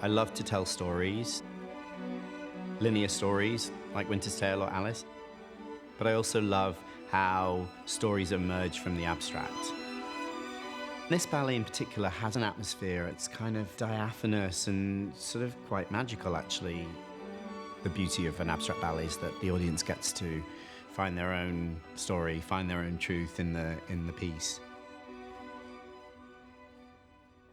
I love to tell stories, linear stories like Winter's Tale or Alice, but I also love how stories emerge from the abstract. This ballet in particular has an atmosphere. It's kind of diaphanous and sort of quite magical, actually. The beauty of an abstract ballet is that the audience gets to find their own story, find their own truth in the piece.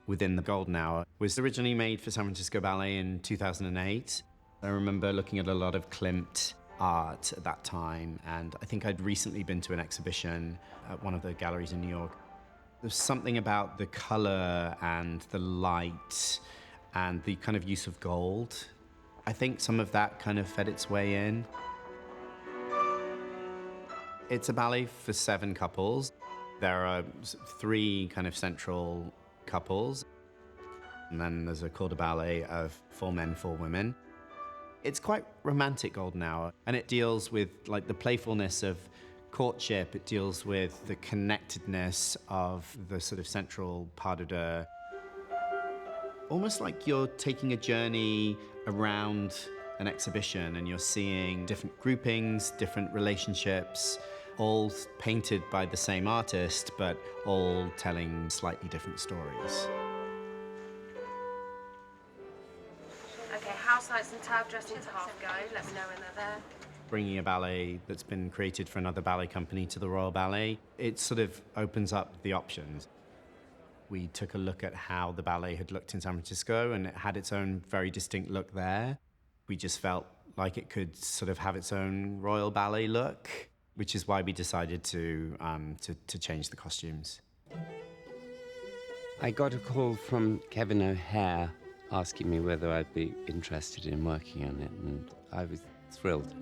Within the Golden Hour was originally made for San Francisco Ballet in 2008. I remember looking at a lot of Klimt art at that time, and I think I'd recently been to an exhibition at one of the galleries in New York. There's something about the color and the light and the kind of use of gold. I think some of that kind of fed its way in. It's a ballet for 7 couples. There are 3 kind of central couples, and then there's a corps de ballet of 4 men, 4 women. It's quite romantic, Golden Hour, and it deals with like the playfulness of courtship. It deals with the connectedness of the sort of central pas de deux. Almost like you're taking a journey around an exhibition and you're seeing different groupings, different relationships, all painted by the same artist, but all telling slightly different stories. Okay, house lights and tab dressing to half go. Let me know when they're there. Bringing a ballet that's been created for another ballet company to the Royal Ballet, it sort of opens up the options. We took a look at how the ballet had looked in San Francisco, and it had its own very distinct look there. We just felt like it could sort of have its own Royal Ballet look, which is why we decided to change the costumes. I got a call from Kevin O'Hare asking me whether I'd be interested in working on it, and I was thrilled.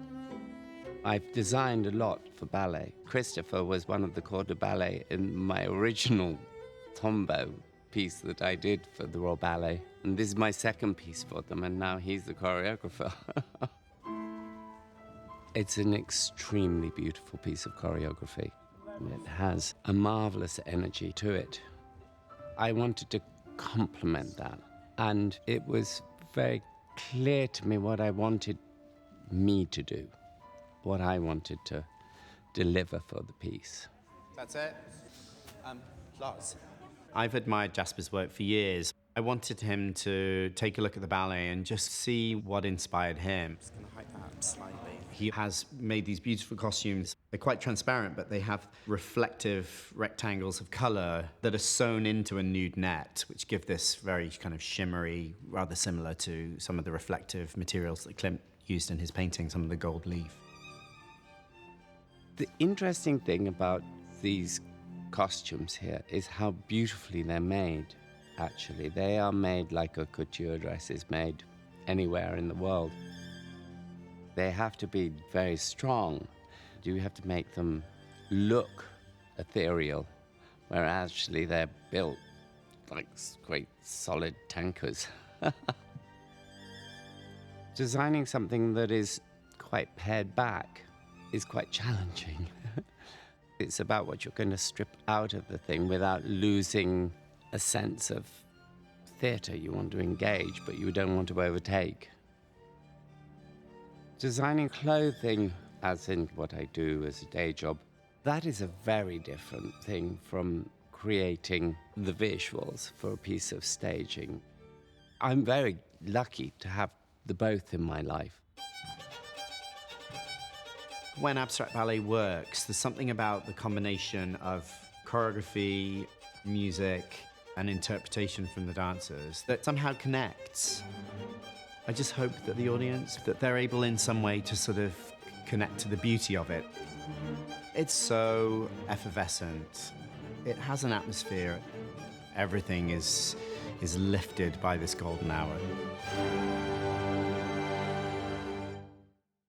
I've designed a lot for ballet. Christopher was one of the corps de ballet in my original Tombeau piece that I did for the Royal Ballet. And this is my second piece for them, and now he's the choreographer. It's an extremely beautiful piece of choreography. It has a marvelous energy to it. I wanted to complement that, and it was very clear to me what I wanted me to do, what I wanted to deliver for the piece. That's it. Applause. I've admired Jasper's work for years. I wanted him to take a look at the ballet and just see what inspired him. Just going to height that up slightly. He has made these beautiful costumes. They're quite transparent, but they have reflective rectangles of color that are sewn into a nude net, which give this very kind of shimmery, rather similar to some of the reflective materials that Klimt used in his painting, some of the gold leaf. The interesting thing about these costumes here is how beautifully they're made, actually. They are made like a couture dress is made anywhere in the world. They have to be very strong. You have to make them look ethereal, where actually they're built like great solid tankers. Designing something that is quite pared back is quite challenging. It's about what you're going to strip out of the thing without losing a sense of theatre. You want to engage, but you don't want to overtake. Designing clothing, as in what I do as a day job, that is a very different thing from creating the visuals for a piece of staging. I'm very lucky to have the both in my life. When abstract ballet works, there's something about the combination of choreography, music, and interpretation from the dancers that somehow connects. I just hope that the audience, that they're able in some way to sort of connect to the beauty of it. It's so effervescent. It has an atmosphere. Everything is lifted by this golden hour.